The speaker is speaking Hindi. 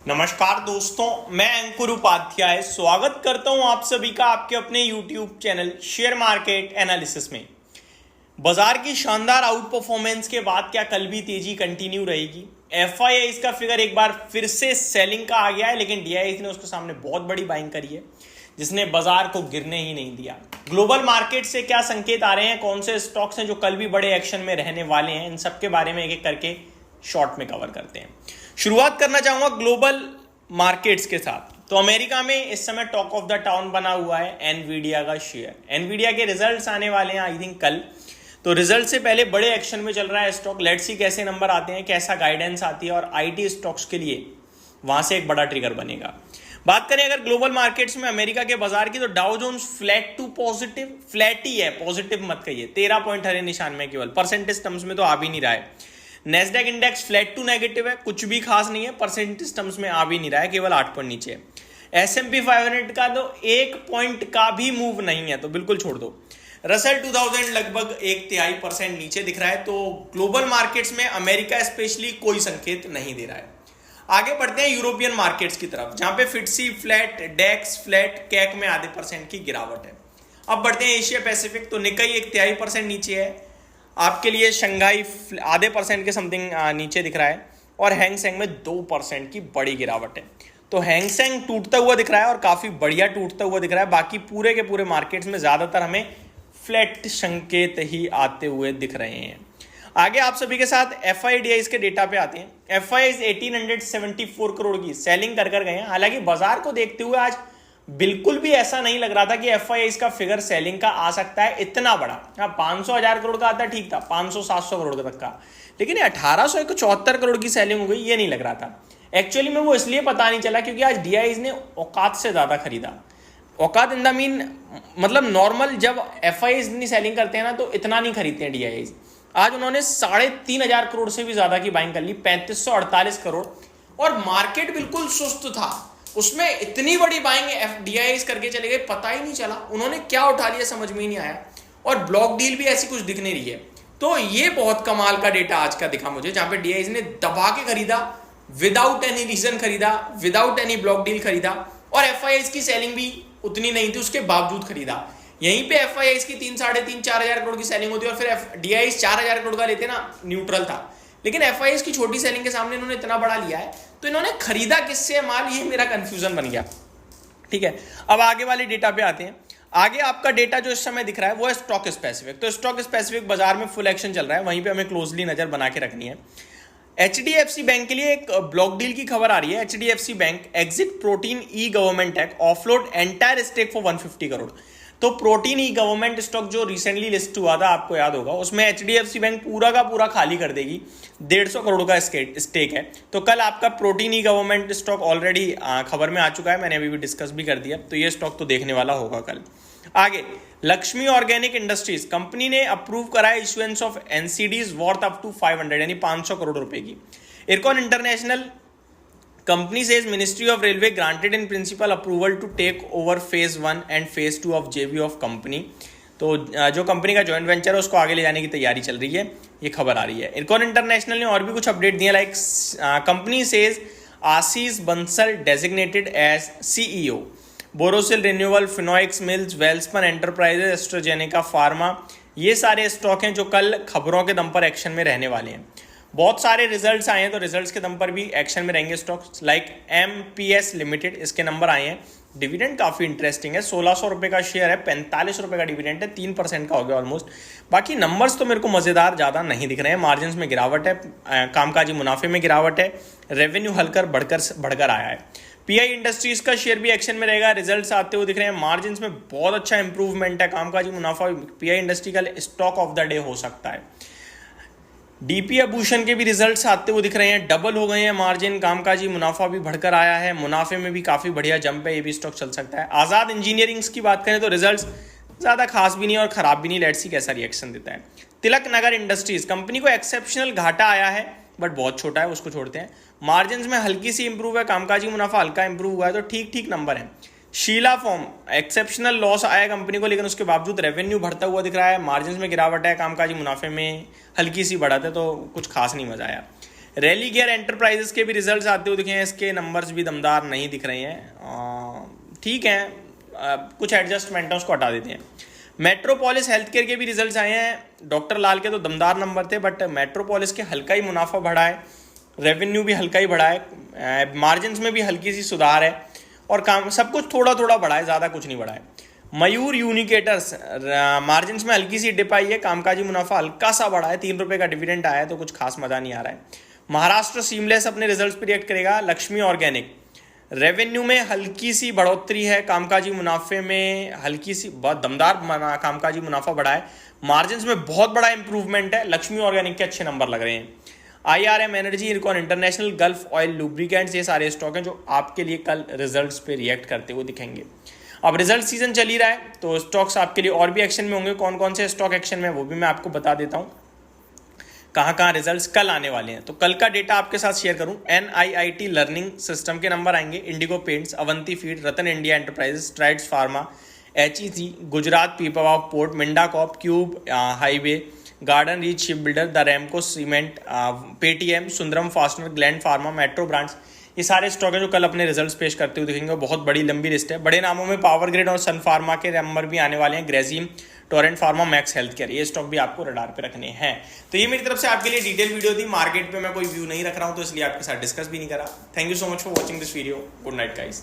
नमस्कार दोस्तों, मैं अंकुर उपाध्याय स्वागत करता हूं आप सभी का आपके अपने YouTube channel share market analysis में। बाजार की शानदार आउट परफॉर्मेंस के बाद क्या कल भी तेजी कंटिन्यू रहेगी? FIIs का फिगर एक बार फिर से सेलिंग का आ गया है, लेकिन DIIs ने उसके सामने बहुत बड़ी बाइंग करी है जिसने बाजार को गिरने ही नहीं दिया। ग्लोबल मार्केट से क्या संकेत आ रहे हैं, कौन से स्टॉक्स हैं जो कल भी बड़े एक्शन में रहने वाले हैं, इन सब के बारे में एक एक करके शॉर्ट में कवर करते हैं। शुरुआत करना चाहूंगा ग्लोबल मार्केट्स के साथ। तो अमेरिका में इस समय टॉक ऑफ द टाउन बना हुआ है एनवीडिया का शेयर। एनवीडिया के रिजल्ट्स आने वाले हैं आई थिंक कल, तो रिजल्ट से पहले बड़े एक्शन में चल रहा है स्टॉक। लेट्स सी कैसे नंबर आते हैं, कैसा गाइडेंस आती है, और आईटी स्टॉक्स के लिए वहां से एक बड़ा ट्रिगर बनेगा। बात करें अगर ग्लोबल मार्केट्स में अमेरिका के बाजार की, तो Dow Jones flat to positive, flat ही है, पॉजिटिव मत कहिए। 13 पॉइंट हरे निशान में, केवल परसेंटेज टर्म्स में तो आ भी नहीं रहा है। Nasdaq index flat to negative है, कुछ भी खास नहीं है, परसेंटेज टर्म्स में आ भी नहीं रहा है, केवल 8 पॉइंट नीचे है। S&P 500 का तो 1 पॉइंट का भी मूव नहीं है, तो बिल्कुल छोड़ दो। रसल 2000 लगभग 1/3% नीचे दिख रहा है। तो ग्लोबल मार्केट्स में अमेरिका स्पेशली कोई संकेत नहीं दे रहा है। आगे बढ़ते हैं यूरोपियन मार्केट्स की तरफ, जहां पे फिटसी फ्लैट, डेक्स फ्लैट, कैक में आधे % की गिरावट है। अब बढ़ते हैं एशिया पैसिफिक, तो निकाई 1/3% नीचे है आपके लिए, शंघाई आधे % के समथिंग नीचे दिख रहा है, और हैंगसेंग में 2% की बड़ी गिरावट है। तो हैंगसेंग टूटता हुआ दिख रहा है और काफी बढ़िया टूटता हुआ दिख रहा है। बाकी पूरे के पूरे मार्केट्स में ज्यादातर हमें फ्लैट संकेत ही आते हुए दिख रहे हैं। आगे आप सभी के साथ FIIs के डेटा पे आते हैं। FIIs 1874 करोड़ की सेलिंग कर गए हैं। हालांकि बाजार को देखते हुए आज बिल्कुल भी ऐसा नहीं लग रहा था कि FIIs का फिगर सेलिंग का आ सकता है इतना बड़ा। हाँ, 500,000 करोड़ का आता ठीक था, 500-700 करोड़ तक का, लेकिन 1874 करोड़ की सेलिंग हो गई, ये नहीं लग रहा था। एक्चुअली में वो इसलिए पता नहीं चला क्योंकि आज DIIs ने औकात से ज्यादा खरीदा। औकात इन द मीन मतलब नॉर्मल जब FIIs इतनी सेलिंग करते हैं ना, तो इतना नहीं खरीदते हैं DIIs। आज उन्होंने 3,500 करोड़ से भी ज्यादा की बाइंग कर ली, 3548 करोड़, और मार्केट बिल्कुल सुस्त था, उसमें इतनी बड़ी बाइंग DIIs करके चले गए, पता ही नहीं चला उन्होंने क्या उठा लिया, समझ में ही नहीं आया। और ब्लॉक डील भी ऐसी कुछ दिख नहीं रही है। तो ये बहुत कमाल का डेटा आज का दिखा मुझे, जहां पे DIIs ने दबा के खरीदा, विदाउट एनी रीजन खरीदा, विदाउट एनी ब्लॉक डील खरीदा, और FIIs की सेलिंग भी उतनी नहीं थी, उसके बावजूद खरीदा। यहीं पे FIIs की 3,500-4,000 करोड़ की सेलिंग होती है, और फिर DIIs 4,000 करोड़ का लेते ना, न्यूट्रल था। लेकिन FIIs की छोटी सेलिंग के सामने इन्होंने इतना बड़ा लिया है, तो इन्होंने खरीदा किससे माल, ये मेरा कंफ्यूजन बन गया। ठीक है, अब आगे वाले डेटा पे आते हैं। आगे आपका डेटा जो इस समय दिख रहा है वो है स्टॉक स्पेसिफिक। तो स्टॉक स्पेसिफिक बाजार में फुल एक्शन चल रहा है, वहीं पे हमें क्लोजली नजर बना के रखनी है। HDFC बैंक के लिए एक ब्लॉक डील की खबर आ रही है। HDFC bank exit Protean e government act, offload entire stake for 150 crore. तो प्रोटीन ई गवर्नमेंट स्टॉक जो रिसेंटली लिस्ट हुआ था, आपको याद होगा, उसमें HDFC बैंक पूरा का पूरा खाली कर देगी। 150 करोड़ का स्टेक है। तो कल आपका protein e government stock already खबर में आ चुका है, मैंने अभी भी डिस्कस भी कर दिया, तो ये स्टॉक तो देखने वाला होगा कल। आगे लक्ष्मी ऑर्गेनिक इंडस्ट्रीज कंपनी ने अप्रूव करा है issuance of NCDs worth up to 500 यानी 500 करोड़ रुपए की। Ircon international company says ministry of railway granted in principle approval to take over phase 1 and phase 2 of JV of company. तो जो कंपनी का जॉइंट वेंचर है उसको आगे ले जाने की तैयारी चल रही है, ये खबर आ रही है। इरकॉन इंटरनेशनल ने और भी कुछ अपडेट दिया, like company says Ashish Bansal designated as CEO, Borosil renewable, Phoenix Mills, Welspun enterprises, AstraZeneca pharma, ये सारे स्टॉक हैं जो कल खबरों के दम पर एक्शन में रहने वाले हैं। बहुत सारे रिजल्ट्स आए हैं, तो रिजल्ट्स के दम पर भी एक्शन में रहेंगे स्टॉक्स, लाइक MPS लिमिटेड, इसके नंबर आए हैं। डिविडेंड काफी इंटरेस्टिंग है, 1600 रुपए का शेयर है, 45 रुपए का डिविडेंड है, 3% का हो गया ऑलमोस्ट। बाकी नंबर्स तो मेरे को मजेदार ज्यादा नहीं दिख रहे हैं। मार्जिन में गिरावट है, कामकाजी मुनाफे में गिरावट है, रेवेन्यू हल्कर बढ़कर आया है। PI इंडस्ट्रीज का शेयर भी एक्शन में रहेगा, रिजल्ट्स आते हुए दिख रहे हैं। मार्जिन में बहुत अच्छा इंप्रूवमेंट है, कामकाजी मुनाफा PI इंडस्ट्री का स्टॉक ऑफ द डे हो सकता है। DP आभूषण के भी रिजल्ट्स आते हुए दिख रहे हैं, डबल हो गए हैं मार्जिन, कामकाजी मुनाफा भी बढ़कर आया है, मुनाफे में भी काफी बढ़िया जंप है, ये भी स्टॉक चल सकता है। आजाद इंजीनियरिंग्स की बात करें तो रिजल्ट्स ज्यादा खास भी नहीं और खराब भी नहीं, लेट्स सी कैसा रिएक्शन देता है। तिलक नगर इंडस्ट्रीज कंपनी को एक्सेप्शनल घाटा आया है, बट बहुत छोटा है, उसको छोड़ते हैं। मार्जिन में हल्की सी इंप्रूव है, कामकाजी मुनाफा हल्का इंप्रूव हुआ है, तो ठीक ठीक नंबर है। शीला फॉर्म एक्सेप्शनल लॉस आया कंपनी को, लेकिन उसके बावजूद रेवेन्यू बढ़ता हुआ दिख रहा है, मार्जिन में गिरावट है, कामकाजी मुनाफे में हल्की सी बढ़त है, तो कुछ खास नहीं मजा आया। रैली गियर एंटरप्राइजेस के भी रिजल्ट्स आते हुए दिखे हैं, इसके नंबर्स भी दमदार नहीं दिख रहे हैं, ठीक है, कुछ एडजस्टमेंट है उसको हटा देते हैं। मेट्रोपोलिस हेल्थ केयर के भी रिजल्ट्स आए हैं, डॉक्टर लाल के तो दमदार नंबर थे, बट मेट्रोपोलिस के हल्का ही मुनाफा बढ़ा है, रेवेन्यू भी हल्का ही बढ़ा है, मार्जिन में भी हल्की सी सुधार है, और काम सब कुछ थोड़ा थोड़ा बढ़ा है, ज़्यादा कुछ नहीं बढ़ा है। मयूर यूनिकेटर्स मार्जिन में हल्की सी डिप आई है, कामकाजी मुनाफा हल्का सा बढ़ा है, 3 रुपये का डिविडेंड आया है, तो कुछ खास मजा नहीं आ रहा है। महाराष्ट्र सीमलेस अपने रिजल्ट्स पर रिएक्ट करेगा। लक्ष्मी ऑर्गेनिक रेवेन्यू में हल्की सी बढ़ोतरी है, कामकाजी मुनाफे में हल्की सी बहुत दमदार कामकाजी मुनाफा बढ़ा है, मार्जिन में बहुत बड़ा इंप्रूवमेंट है। लक्ष्मी ऑर्गेनिक के अच्छे नंबर लग रहे हैं। IRM energy, IRCON international, gulf oil lubricants, ये सारे स्टॉक हैं जो आपके लिए कल रिजल्ट्स पे रिएक्ट करते हुए दिखेंगे। अब रिजल्ट सीजन चल ही रहा है, तो स्टॉक्स आपके लिए और भी एक्शन में होंगे। कौन कौन से स्टॉक एक्शन में वो भी मैं आपको बता देता हूँ, कहाँ कहाँ रिजल्ट्स कल आने वाले हैं। तो कल का डेटा आपके साथ शेयर करूँ, NIIT लर्निंग सिस्टम के नंबर आएंगे, Indigo paints, Avanti feed, Ratan India enterprises, Strides pharma, HEC, Gujarat Pipavav port, Mindacorp, Cube Highway, Garden Reach ship builder, the Ramco cement, Paytm, Sundaram fastener, Gland pharma, Metro brands, ये सारे स्टॉक हैं जो कल अपने रिजल्ट्स पेश करते हुए दिखेंगे। बहुत बड़ी लंबी लिस्ट है। बड़े नामों में पावर ग्रिड और सन फार्मा के नंबर भी आने वाले हैं, Grasim, Torrent pharma, Max health care, ये स्टॉक भी आपको रडार पे रखने हैं। तो ये मेरी तरफ से आपके लिए डिटेल वीडियो थी। मार्केट पे मैं कोई व्यू नहीं रख रहा हूँ, तो इसलिए आपके साथ डिस्कस भी नहीं करा। Thank you so much for watching this video. Good night guys.